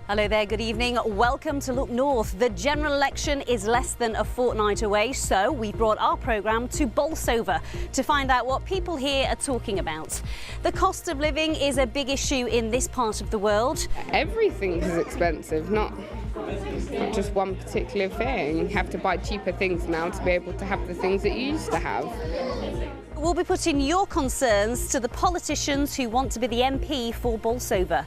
Hello there, good evening. Welcome to Look North. The general election is less than a fortnight away, so we brought our programme to Bolsover to find out what people here are talking about. The cost of living is a big issue in this part of the world. Everything is expensive, not just one particular thing. You have to buy cheaper things now to be able to have the things that you used to have. We'll be putting your concerns to the politicians who want to be the MP for Bolsover.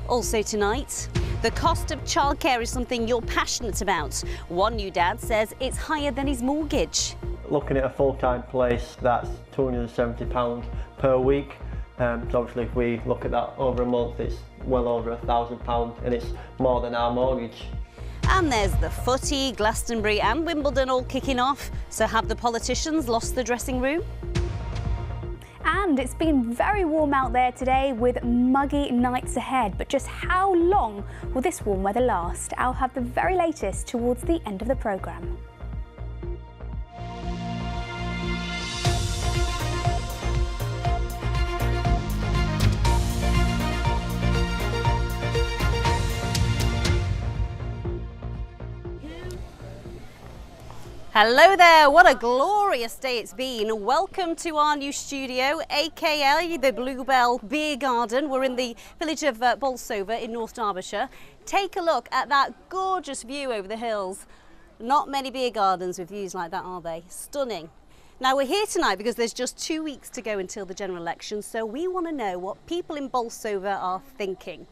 Also tonight, the cost of childcare is something you're passionate about. One new dad says it's higher than his mortgage. Looking at a full-time place, that's £270 per week. So obviously if we look at that over a month, it's well over £1,000 and it's more than our mortgage. And there's the footy, Glastonbury and Wimbledon all kicking off. So have the politicians lost the dressing room? And it's been very warm out there today with muggy nights ahead. But just how long will this warm weather last? I'll have the very latest towards the end of the programme. Bolsover. Hello there, what a glorious day it's been. Welcome to our new studio, aka the Bluebell Beer Garden. We're in the village of Bolsover in North Derbyshire. Take a look at that gorgeous view over the hills. Not many beer gardens with views like that, are they? Stunning. Now we're here tonight because there's just 2 weeks to go until the general election, so we want to know what people in Bolsover are thinking.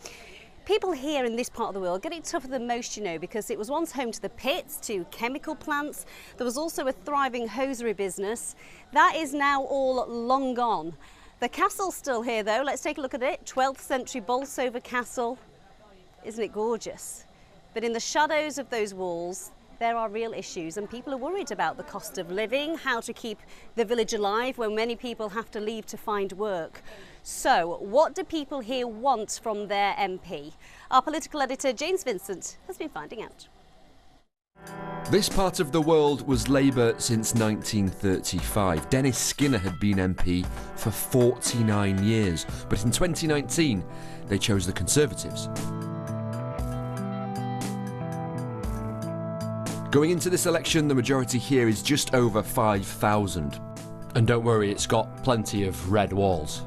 People here in this part of the world get it tougher than most, you know, because it was once home to the pits, to chemical plants. There was also a thriving hosiery business. That is now all long gone. The castle's still here though. Let's take a look at it. 12th century Bolsover Castle. Isn't it gorgeous? But in the shadows of those walls, there are real issues and people are worried about the cost of living, how to keep the village alive when many people have to leave to find work. So, what do people here want from their MP? Our political editor, James Vincent, has been finding out. This part of the world was Labour since 1935. Dennis Skinner had been MP for 49 years, but in 2019 they chose the Conservatives. Going into this election, the majority here is just over 5,000. And don't worry, it's got plenty of red walls.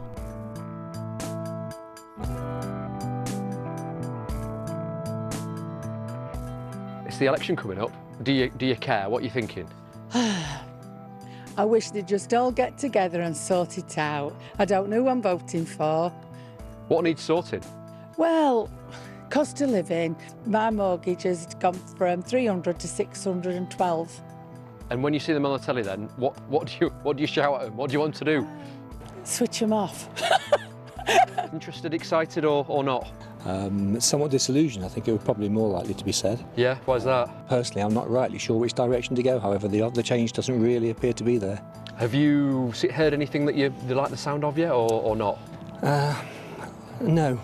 It's the election coming up. Do you care? What are you thinking? I wish they'd just all get together and sort it out. I don't know who I'm voting for. What needs sorting? Well, cost of living. My mortgage has gone from 300 to 612. And when you see them on the telly then, what do you shout at them? What do you want to do? Switch them off. Interested, excited or not? Somewhat disillusioned, I think it would probably be more likely to be said. Yeah, why's that? Personally, I'm not rightly sure which direction to go, however, the change doesn't really appear to be there. Have you heard anything that you like the sound of yet, or not? No,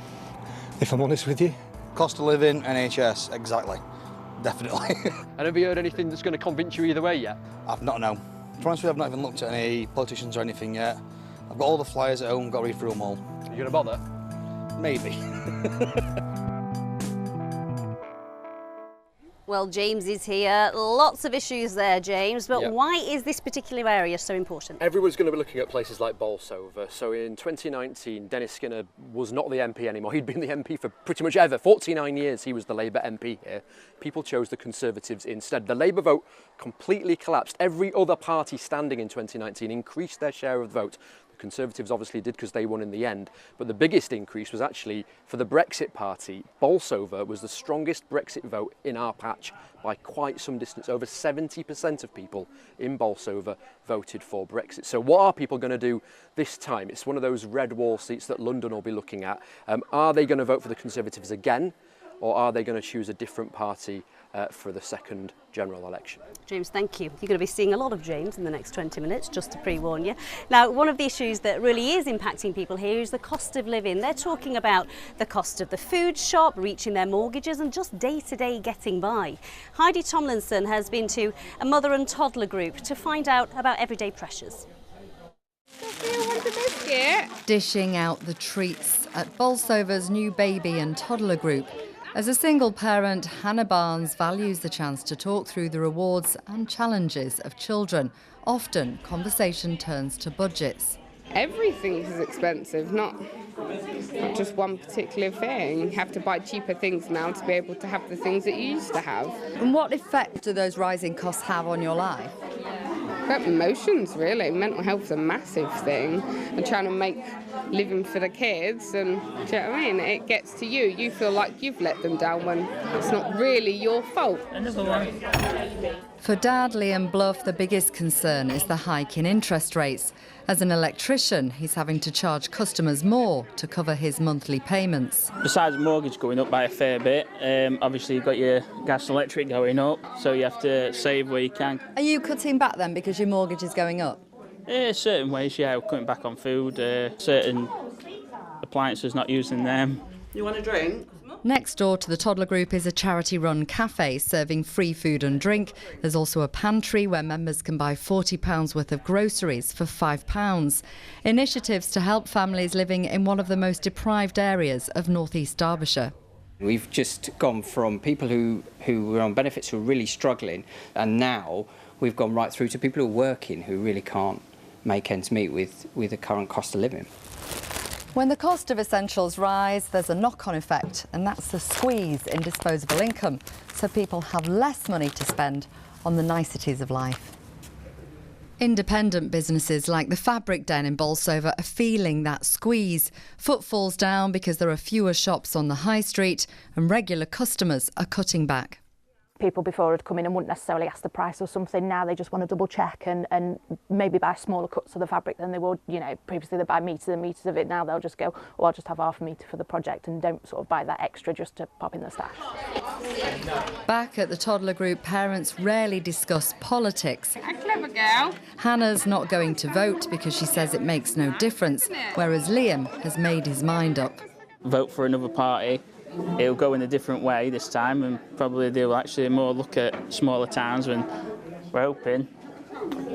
if I'm honest with you. Cost of living, NHS, exactly. Definitely. And have you heard anything that's going to convince you either way yet? I've not, no. To be honest with you, I've not even looked at any politicians or anything yet. I've got all the flyers at home, got to read through them all. Are you going to bother? Maybe. Well, James is here. Lots of issues there, James, but Yep. Why is this particular area so important? Everyone's going to be looking at places like Bolsover. So in 2019, Dennis Skinner was not the MP anymore. He'd been the MP for pretty much ever. 49 years he was the Labour MP here. People chose the Conservatives instead. The Labour vote completely collapsed. Every other party standing in 2019 increased their share of the vote. Conservatives obviously did because they won in the end, but the biggest increase was actually for the Brexit party. Bolsover was the strongest Brexit vote in our patch by quite some distance. Over 70% of people in Bolsover voted for Brexit. So what are people going to do this time? It's one of those red wall seats that London will be looking at. Are they going to vote for the Conservatives again, or are they going to choose a different party for the second general election? James, thank you. You're going to be seeing a lot of James in the next 20 minutes, just to pre-warn you. Now, one of the issues that really is impacting people here is the cost of living. They're talking about the cost of the food shop, reaching their mortgages and just day-to-day getting by. Heidi Tomlinson has been to a mother and toddler group to find out about everyday pressures. Dishing out the treats at Bolsover's new baby and toddler group. As a single parent, Hannah Barnes values the chance to talk through the rewards and challenges of children. Often, conversation turns to budgets. Everything is expensive, not just one particular thing. You have to buy cheaper things now to be able to have the things that you used to have. And what effect do those rising costs have on your life? But emotions, really. Mental health's a massive thing. And trying to make living for the kids, and do you know what I mean? It gets to you. You feel like you've let them down when it's not really your fault. For Dad Liam Bluff, the biggest concern is the hike in interest rates. As an electrician, he's having to charge customers more to cover his monthly payments. Besides mortgage going up by a fair bit, obviously you've got your gas and electric going up, so you have to save where you can. Are you cutting back then because your mortgage is going up? Certain ways, yeah, we're cutting back on food, certain appliances, not using them. You want a drink? Next door to the toddler group is a charity-run cafe serving free food and drink. There's also a pantry where members can buy £40 worth of groceries for £5. Initiatives to help families living in one of the most deprived areas of North East Derbyshire. We've just gone from people who were on benefits who are really struggling, and now we've gone right through to people who are working who really can't make ends meet with the current cost of living. When the cost of essentials rise, there's a knock-on effect, and that's the squeeze in disposable income, so people have less money to spend on the niceties of life. Independent businesses like the Fabric Den in Bolsover are feeling that squeeze. Footfall's down because there are fewer shops on the high street, and regular customers are cutting back. People before had come in and wouldn't necessarily ask the price or something. Now they just want to double check and maybe buy smaller cuts of the fabric than they would, you know, previously they buy meters and meters of it. Now they'll just go, oh, I'll just have half a metre for the project, and don't sort of buy that extra just to pop in the stash. Back at the toddler group, parents rarely discuss politics. A clever girl. Hannah's not going to vote because she says it makes no difference, whereas Liam has made his mind up. Vote for another party. It'll go in a different way this time, and probably they'll actually more look at smaller towns, and we're hoping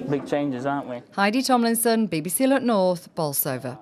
big changes, aren't we? Heidi Tomlinson, BBC Look North, Bolsover.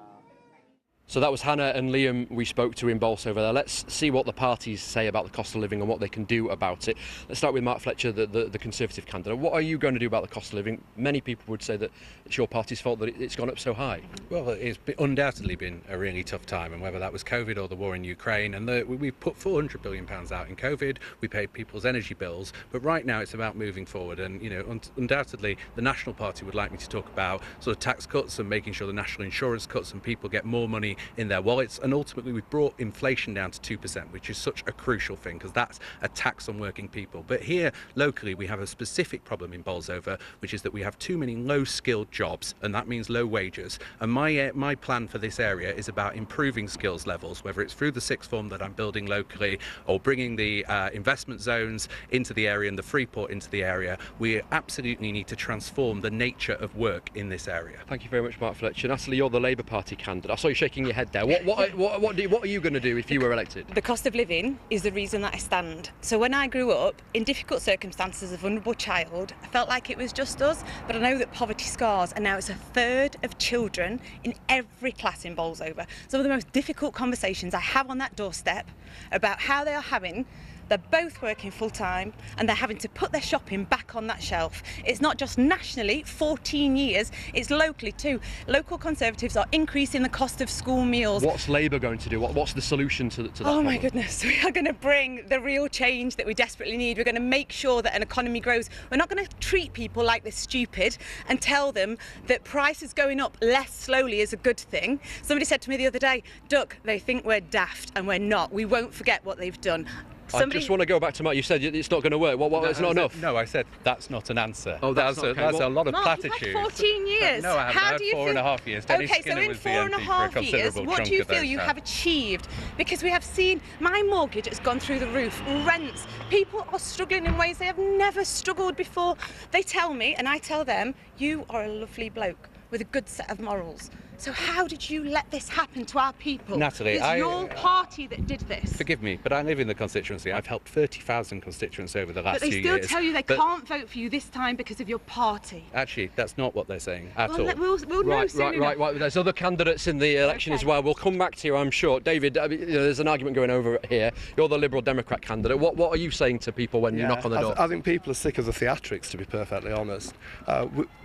So that was Hannah and Liam we spoke to in Bolsover. Let's see what the parties say about the cost of living and what they can do about it. Let's start with Mark Fletcher, the Conservative candidate. What are you going to do about the cost of living? Many people would say that it's your party's fault that it's gone up so high. Well, it's undoubtedly been a really tough time, and whether that was COVID or the war in Ukraine, and we put £400 billion out in COVID, we paid people's energy bills, but right now it's about moving forward, and you know, undoubtedly the National Party would like me to talk about sort of tax cuts and making sure the national insurance cuts and people get more money in their wallets, and ultimately we've brought inflation down to 2%, which is such a crucial thing because that's a tax on working people. But here locally we have a specific problem in Bolsover, which is that we have too many low-skilled jobs, and that means low wages. And my plan for this area is about improving skills levels, whether it's through the sixth form that I'm building locally or bringing the investment zones into the area and the Freeport into the area. We absolutely need to transform the nature of work in this area. Thank you very much, Mark Fletcher. Natalie, you're the Labour Party candidate. I saw you shaking your head there. What are you going to do if you were elected? The cost of living is the reason that I stand. So when I grew up in difficult circumstances as a vulnerable child, I felt like it was just us, but I know that poverty scars, and now it's a third of children in every class in Bolsover. Some of the most difficult conversations I have on that doorstep about how they are having. They're both working full-time and they're having to put their shopping back on that shelf. It's not just nationally, 14 years, it's locally too. Local Conservatives are increasing the cost of school meals. What's Labour going to do? What's the solution to that problem? My goodness, we are going to bring the real change that we desperately need. We're going to make sure that an economy grows. We're not going to treat people like they're stupid and tell them that prices going up less slowly is a good thing. Somebody said to me the other day, Duck, they think we're daft, and we're not. We won't forget what they've done. I just want to go back to Mark. You said it's not going to work. It's not enough. No, I said that's not an answer. Oh, that's a lot of Mark, platitudes. you've had 14 years. No, I haven't. How do you 4.5 years. Okay, so in 4.5 years, what do you feel you have achieved? Because we have seen my mortgage has gone through the roof. Rents. People are struggling in ways they have never struggled before. They tell me, and I tell them, you are a lovely bloke with a good set of morals. So how did you let this happen to our people? Natalie, it's your party that did this. Forgive me, but I live in the constituency. I've helped 30,000 constituents over the last few years. But they still tell you they can't vote for you this time because of your party. Actually, that's not what they're saying at all. We'll know soon enough. Right. There's other candidates in the election as well. We'll come back to you, I'm sure. David, there's an argument going over here. You're the Liberal Democrat candidate. What are you saying to people when you knock on the door? I think people are sick of the theatrics, to be perfectly honest.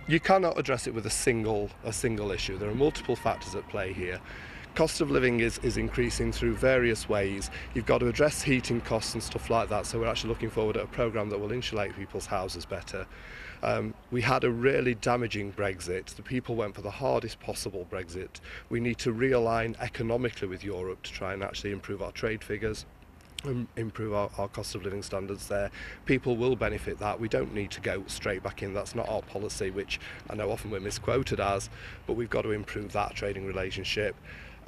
You cannot address it with a single issue. There are multiple factors at play here. Cost of living is increasing through various ways. You've got to address heating costs and stuff like that, so we're actually looking forward to a programme that will insulate people's houses better. We had a really damaging Brexit. The people went for the hardest possible Brexit. We need to realign economically with Europe to try and actually improve our trade figures, improve our cost of living standards there. People will benefit that. We don't need to go straight back in. That's not our policy, which I know often we're misquoted as, but we've got to improve that trading relationship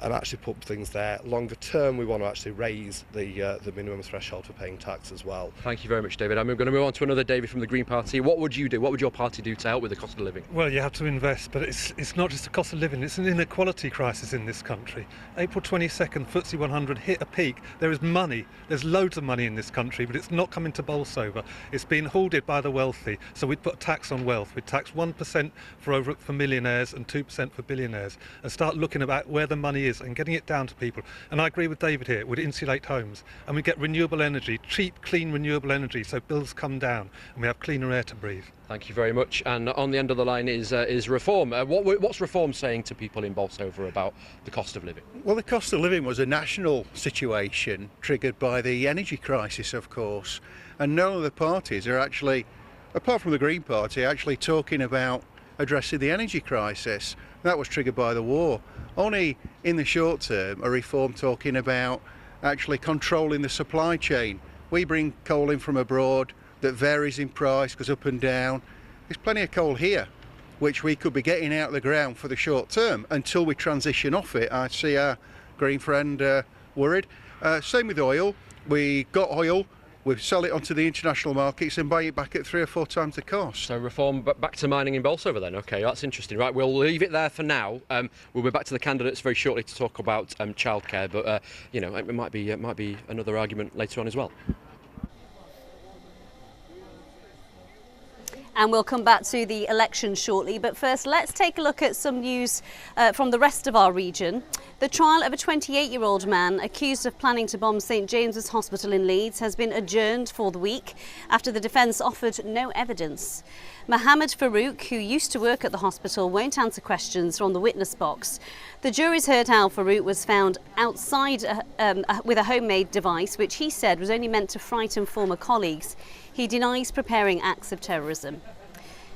and actually put things there. Longer term, we want to actually raise the minimum threshold for paying tax as well. Thank you very much, David. I'm going to move on to another David from the Green Party. What would you do? What would your party do to help with the cost of living? Well, you have to invest, but it's not just a cost of living, it's an inequality crisis in this country. April 22nd, FTSE 100 hit a peak. There is money, there's loads of money in this country, but it's not coming to Bolsover. It's being hoarded by the wealthy, so we'd put a tax on wealth. We'd tax 1% for millionaires and 2% for billionaires, and start looking about where the money is and getting it down to people. And I agree with David here, it would insulate homes, and we get renewable energy, cheap, clean renewable energy, so bills come down and we have cleaner air to breathe. Thank you very much. And on the end of the line is Reform. What's Reform saying to people in Bolsover about the cost of living? Well, the cost of living was a national situation triggered by the energy crisis, of course, and none of the parties are actually, apart from the Green Party, actually talking about addressing the energy crisis. That was triggered by the war. Only in the short term are Reform talking about actually controlling the supply chain. We bring coal in from abroad that varies in price, goes up and down. There's plenty of coal here which we could be getting out of the ground for the short term until we transition off it. I see our Green friend worried. Same with oil. We got oil, we sell it onto the international markets and buy it back at 3 or 4 times the cost. So Reform back to mining in Bolsover then. OK, that's interesting. Right, we'll leave it there for now. We'll be back to the candidates very shortly to talk about childcare, but it might be another argument later on as well. And we'll come back to the election shortly, but first let's take a look at some news from the rest of our region. The trial of a 28-year-old man accused of planning to bomb St James's Hospital in Leeds has been adjourned for the week after the defence offered no evidence. Mohammed Farouk, who used to work at the hospital, won't answer questions from the witness box. The jury's heard how Farouk was found outside with a homemade device, which he said was only meant to frighten former colleagues. He denies preparing acts of terrorism.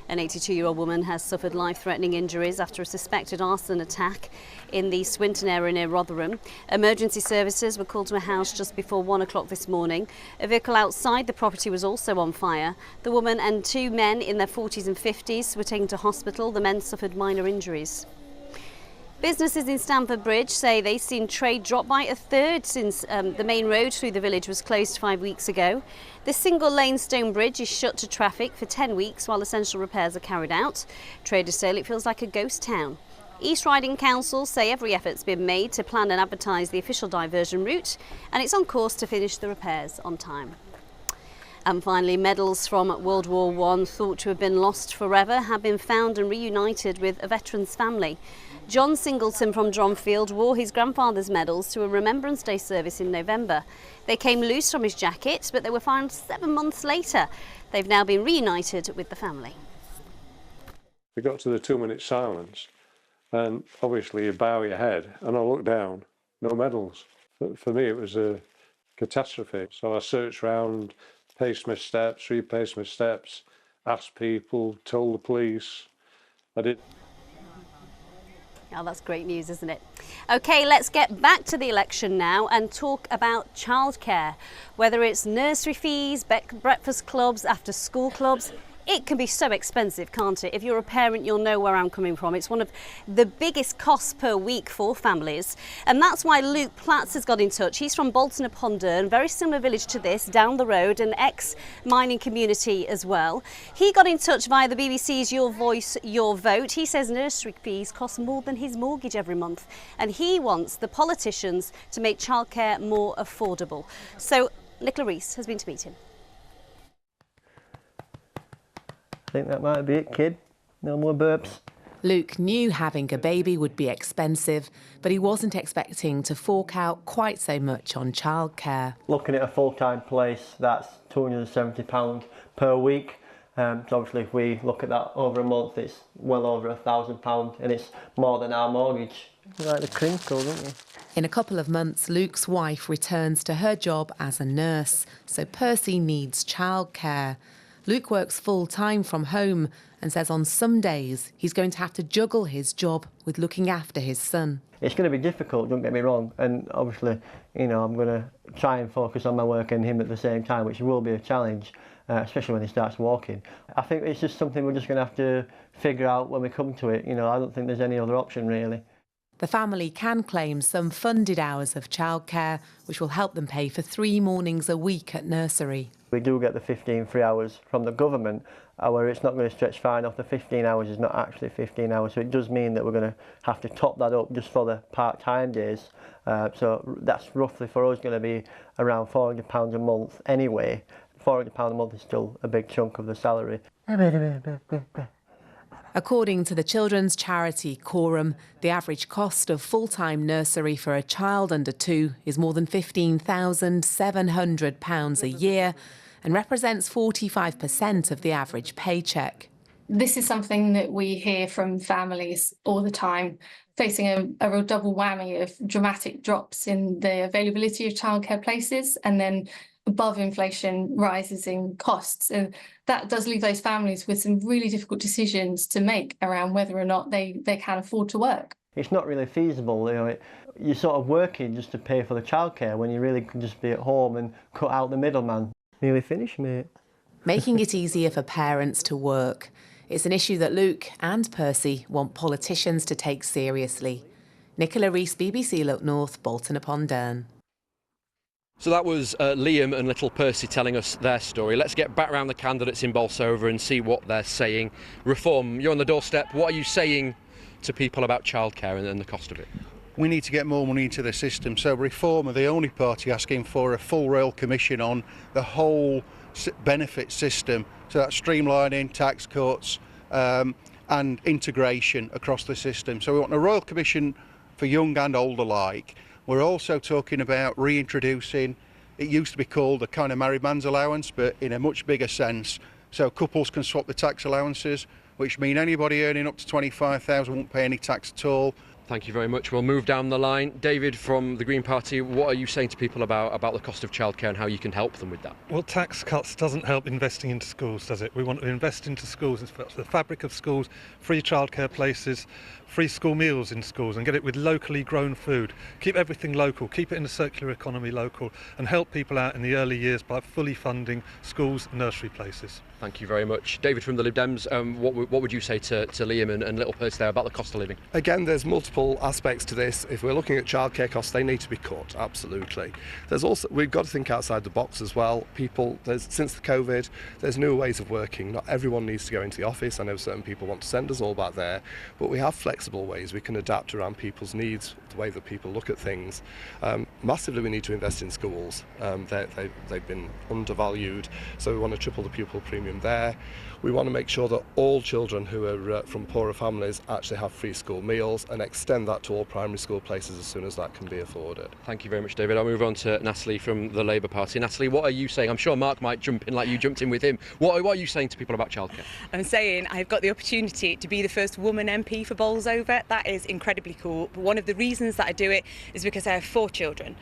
An 82-year-old woman has suffered life-threatening injuries after a suspected arson attack in the Swinton area near Rotherham. Emergency services were called to a house just before 1 o'clock this morning. A vehicle outside the property was also on fire. The woman and 2 men in their 40s and 50s were taken to hospital. The men suffered minor injuries. Businesses in Stamford Bridge say they've seen trade drop by 1/3 since the main road through the village was closed 5 weeks ago. The single-lane stone bridge is shut to traffic for 10 weeks while essential repairs are carried out. Traders say it feels like a ghost town. East Riding Council say every effort's been made to plan and advertise the official diversion route, and it's on course to finish the repairs on time. And finally, medals from World War I thought to have been lost forever have been found and reunited with a veteran's family. John Singleton from Dronfield wore his grandfather's medals to a Remembrance Day service in November. They came loose from his jacket, but they were found 7 months later. They've now been reunited with the family. We got to the 2-minute silence, and obviously you bow your head, and I looked down, no medals. For me, it was a catastrophe. So I searched around, paced my steps, repaced my steps, asked people, told the police. I did. Oh, that's great news, isn't it? OK, let's get back to the election now and talk about childcare. Whether it's nursery fees, breakfast clubs, after school clubs, it can be so expensive, can't it? If you're a parent, you'll know where I'm coming from. It's one of the biggest costs per week for families. And that's why Luke Platts has got in touch. He's from Bolton-upon-Dearne, very similar village to this, down the road, an ex-mining community as well. He got in touch via the BBC's Your Voice, Your Vote. He says nursery fees cost more than his mortgage every month. And he wants the politicians to make childcare more affordable. So Nicola Reese has been to meet him. I think that might be it, kid. No more burps. Luke knew having a baby would be expensive, but he wasn't expecting to fork out quite so much on childcare. Looking at a full-time place, that's £270 per week. So obviously if we look at that over a month, it's well over £1,000 and it's more than our mortgage. You like the crinkle, don't you? In a couple of months, Luke's wife returns to her job as a nurse, so Percy needs childcare. Luke works full-time from home and says on some days he's going to have to juggle his job with looking after his son. It's going to be difficult, don't get me wrong, and obviously, you know, I'm going to try and focus on my work and him at the same time, which will be a challenge, especially when he starts walking. I think it's just something we're just going to have to figure out when we come to it. You know, I don't think there's any other option really. The family can claim some funded hours of childcare, which will help them pay for 3 mornings a week at nursery. We do get the 15 free hours from the government, however it's not going to stretch far enough. The 15 hours is not actually 15 hours, so it does mean that we're going to have to top that up just for the part-time days. So that's roughly for us going to be around £400 a month anyway. £400 a month is still a big chunk of the salary. According to the children's charity Quorum, the average cost of full-time nursery for a child under 2 is more than £15,700 a year and represents 45% of the average paycheck. This is something that we hear from families all the time, facing a real double whammy of dramatic drops in the availability of childcare places and then above inflation rises in costs. And that does leave those families with some really difficult decisions to make around whether or not they can afford to work. It's not really feasible, you know. You're sort of working just to pay for the childcare when you really could just be at home and cut out the middleman. Nearly finished, mate. Making it easier for parents to work. It's an issue that Luke and Percy want politicians to take seriously. Nicola Reese, BBC Look North, Bolton-upon-Dearne. So that was Liam and little Percy telling us their story. Let's get back around the candidates in Bolsover and see what they're saying. Reform, you're on the doorstep. What are you saying to people about childcare and the cost of it? We need to get more money into the system. So Reform are the only party asking for a full Royal Commission on the whole benefit system. So that's streamlining, tax cuts and integration across the system. So we want a Royal Commission for young and old alike. We're also talking about reintroducing, it used to be called a kind of married man's allowance, but in a much bigger sense. So couples can swap the tax allowances, which mean anybody earning up to 25,000 won't pay any tax at all. Thank you very much. We'll move down the line. David from the Green Party, what are you saying to people about the cost of childcare and how you can help them with that? Well, tax cuts doesn't help investing into schools, does it? We want to invest into schools, the fabric of schools, free childcare places, free school meals in schools and get it with locally grown food. Keep everything local, keep it in the circular economy local and help people out in the early years by fully funding schools and nursery places. Thank you very much. David from the Lib Dems, what would you say to Liam and little Percy there about the cost of living? Again, there's multiple aspects to this. If we're looking at childcare costs, they need to be cut, absolutely. There's also, we've got to think outside the box as well. Since the COVID, there's new ways of working. Not everyone needs to go into the office. I know certain people want to send us all back there, but we have flexible ways we can adapt around people's needs, the way that people look at things. Massively, we need to invest in schools. They've been undervalued, so we want to triple the pupil premium there. We want to make sure that all children who are from poorer families actually have free school meals and extend that to all primary school places as soon as that can be afforded. Thank you very much, David. I'll move on to Natalie from the Labour Party. Natalie, what are you saying? I'm sure Mark might jump in like you jumped in with him. What are you saying to people about childcare? I'm saying I've got the opportunity to be the first woman MP for Bolsover. That is incredibly cool. But one of the reasons that I do it is because I have 4 children.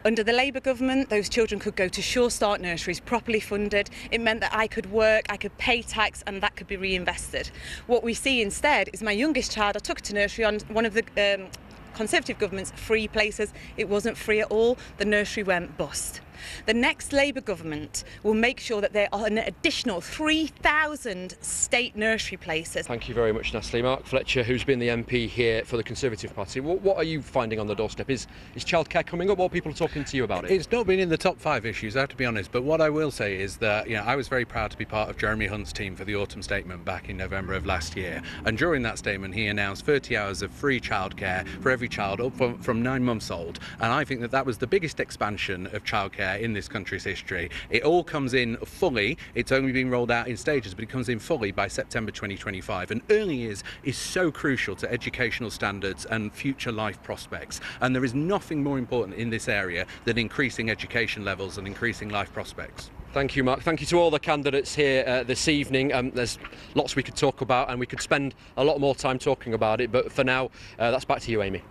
Under the Labour government, those children could go to Sure Start nurseries, properly funded. It meant that I could work, I could pay tax, and that could be reinvested. What we see instead is my youngest child, I took her to nursery on one of the Conservative government's free places. It wasn't free at all. The nursery went bust. The next Labour government will make sure that there are an additional 3,000 state nursery places. Thank you very much, Natalie. Mark Fletcher, who's been the MP here for the Conservative Party, what are you finding on the doorstep? Is childcare coming up? What are people talking to you about it? It's not been in the top 5 issues, I have to be honest, but what I will say is that I was very proud to be part of Jeremy Hunt's team for the autumn statement back in November of last year, and during that statement he announced 30 hours of free childcare for every child up from 9 months old, and I think that was the biggest expansion of childcare in this country's history. It all comes in fully. It's only been rolled out in stages, but it comes in fully by September 2025, and early years is so crucial to educational standards and future life prospects, and there is nothing more important in this area than increasing education levels and increasing life prospects. Thank you, Mark. Thank you to all the candidates here this evening. There's lots we could talk about, and we could spend a lot more time talking about it, but for now, that's back to you, Amy.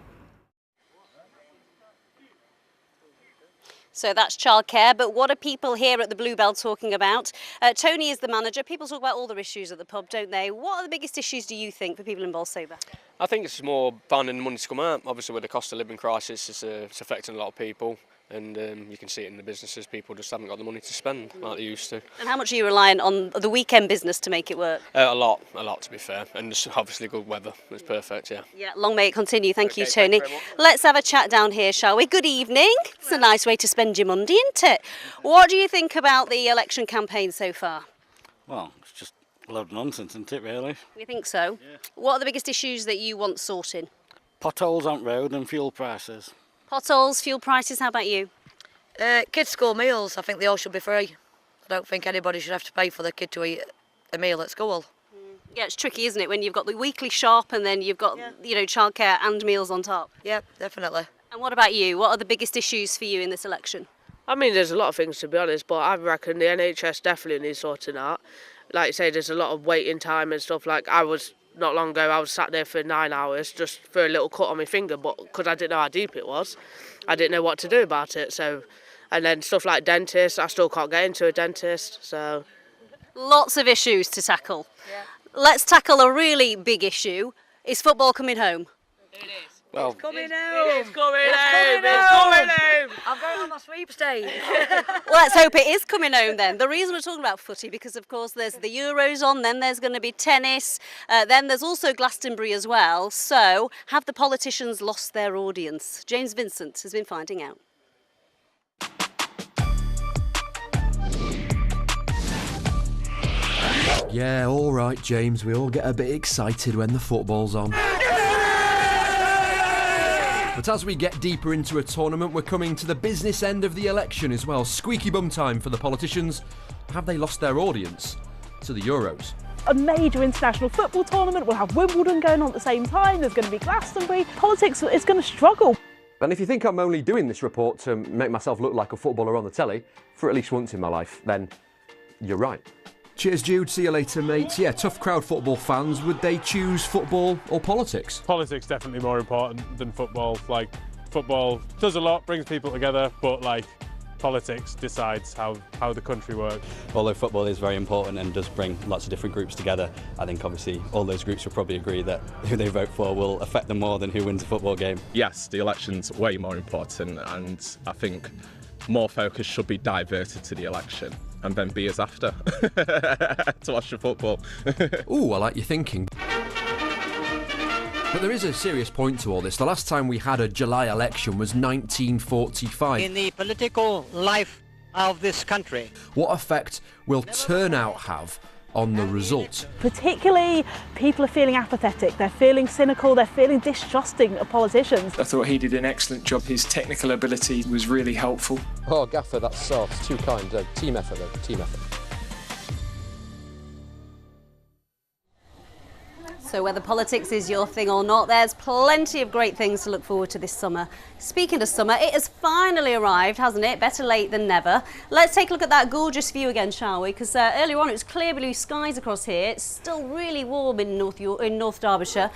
So that's childcare, but what are people here at the Bluebell talking about? Tony is the manager. People talk about all their issues at the pub, don't they? What are the biggest issues, do you think, for people in Bolsover? I think it's more finding the money to come out. Obviously, with the cost of living crisis, it's affecting a lot of people, and you can see it in the businesses. People just haven't got the money to spend like they used to. And how much are you relying on the weekend business to make it work? A lot to be fair, and just obviously good weather. It's perfect, yeah. Yeah, long may it continue. Thank you, Tony. Let's have a chat down here, shall we? Good evening. It's a nice way to spend your Monday, isn't it? What do you think about the election campaign so far? Well, it's just a load of nonsense, isn't it, really? You think so? Yeah. What are the biggest issues that you want sorting? Potholes on road and fuel prices. Potholes, fuel prices, how about you? Kids' school meals, I think they all should be free. I don't think anybody should have to pay for their kid to eat a meal at school. Yeah, it's tricky, isn't it, when you've got the weekly shop and then you've got, childcare and meals on top? Yeah, definitely. And what about you? What are the biggest issues for you in this election? I mean, there's a lot of things, to be honest, but I reckon the NHS definitely needs sorting out. Like you say, there's a lot of waiting time and stuff. Like not long ago, I was sat there for 9 hours just for a little cut on my finger, but because I didn't know how deep it was, I didn't know what to do about it. So, and then stuff like dentists, I still can't get into a dentist. So, lots of issues to tackle. Yeah. Let's tackle a really big issue. Is football coming home? It is. Well, it's coming home. It's coming home. It's coming home. I'm going on my sweepstakes. Let's hope it is coming home then. The reason we're talking about footy, because of course there's the Euros on, then there's going to be tennis, then there's also Glastonbury as well. So have the politicians lost their audience? James Vincent has been finding out. Yeah, all right, James. We all get a bit excited when the football's on. But as we get deeper into a tournament, we're coming to the business end of the election as well. Squeaky bum time for the politicians. Have they lost their audience to the Euros? A major international football tournament. We'll have Wimbledon going on at the same time. There's going to be Glastonbury. Politics is going to struggle. And if you think I'm only doing this report to make myself look like a footballer on the telly, for at least once in my life, then you're right. Cheers, Jude. See you later, mate. Yeah, tough crowd football fans. Would they choose football or politics? Politics definitely more important than football. Like, football does a lot, brings people together, but politics decides how the country works. Although football is very important and does bring lots of different groups together, I think obviously all those groups will probably agree that who they vote for will affect them more than who wins a football game. Yes, the election's way more important, and I think more focus should be diverted to the election. And then beers after to watch the football. Ooh, I like your thinking. But there is a serious point to all this. The last time we had a July election was 1945. In the political life of this country. What effect will turnout have on the result? Particularly, people are feeling apathetic, they're feeling cynical, they're feeling distrusting of politicians. I thought he did an excellent job. His technical ability was really helpful. Oh, Gaffer, that's soft. Too kind. Team effort, though. Team effort. So whether politics is your thing or not, there's plenty of great things to look forward to this summer. Speaking of summer, it has finally arrived, hasn't it? Better late than never. Let's take a look at that gorgeous view again, shall we? Because earlier on it was clear blue skies across here. It's still really warm in North Derbyshire.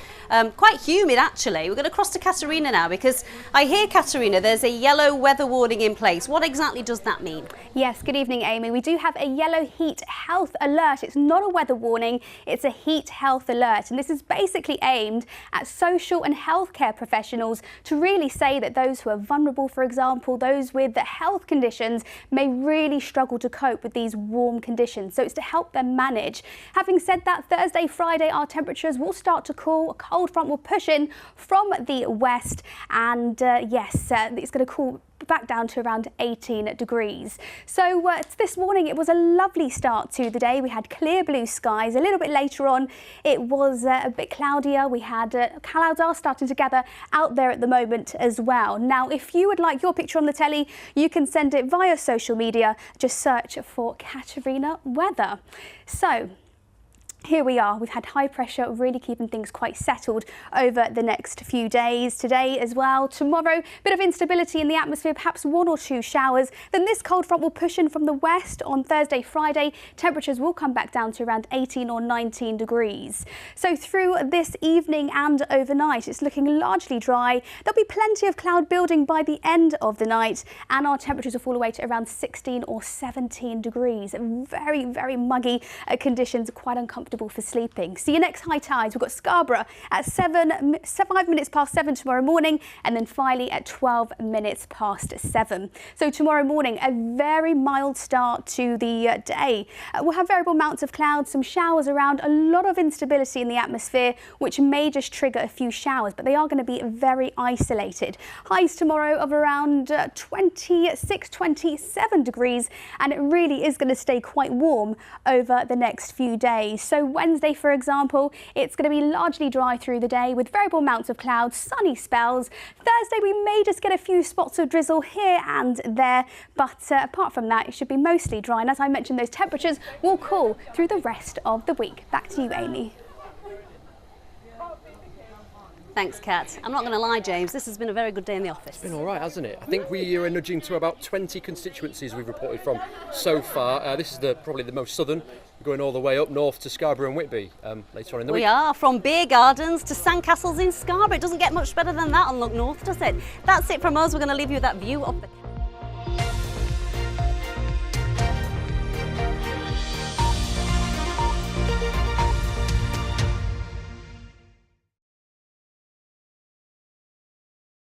Quite humid, actually. We're going to cross to Katerina now because I hear, Katerina, there's a yellow weather warning in place. What exactly does that mean? Yes, good evening, Amy. We do have a yellow heat health alert. It's not a weather warning, it's a heat health alert. And this is basically aimed at social and healthcare professionals to really say that those who are vulnerable, for example, those with health conditions, may really struggle to cope with these warm conditions. So it's to help them manage. Having said that, Thursday, Friday, our temperatures will start to cool. A cold front will push in from the west, and it's going to cool back down to around 18 degrees. So this morning it was a lovely start to the day. We had clear blue skies. A little bit later on it was a bit cloudier. We had clouds are starting to gather out there at the moment as well. Now if you would like your picture on the telly, you can send it via social media. Just search for Katerina Weather. So here we are. We've had high pressure really keeping things quite settled over the next few days. Today as well. Tomorrow, bit of instability in the atmosphere, perhaps 1 or 2 showers. Then this cold front will push in from the west on Thursday, Friday. Temperatures will come back down to around 18 or 19 degrees. So through this evening and overnight, it's looking largely dry. There'll be plenty of cloud building by the end of the night, and our temperatures will fall away to around 16 or 17 degrees. Very, very muggy conditions, quite uncomfortable for sleeping. See your next high tides. We've got Scarborough at 5 minutes past 7 tomorrow morning, and then Filey at 12 minutes past 7. So tomorrow morning, a very mild start to the day. We'll have variable amounts of clouds, some showers around, a lot of instability in the atmosphere, which may just trigger a few showers, but they are going to be very isolated. Highs tomorrow of around 26, 27 degrees, and it really is going to stay quite warm over the next few days. So Wednesday, for example, it's going to be largely dry through the day with variable amounts of clouds, sunny spells. Thursday, we may just get a few spots of drizzle here and there, but apart from that, it should be mostly dry. And as I mentioned, those temperatures will cool through the rest of the week. Back to you, Amy. Thanks, Kat. I'm not going to lie, James, this has been a very good day in the office. It's been all right, hasn't it? I think we are nudging to about 20 constituencies we've reported from so far. This is probably the most southern, going all the way up north to Scarborough and Whitby later on in the week. We are, from beer gardens to sandcastles in Scarborough. It doesn't get much better than that on Look North, does it? That's it from us. We're going to leave you with that view of the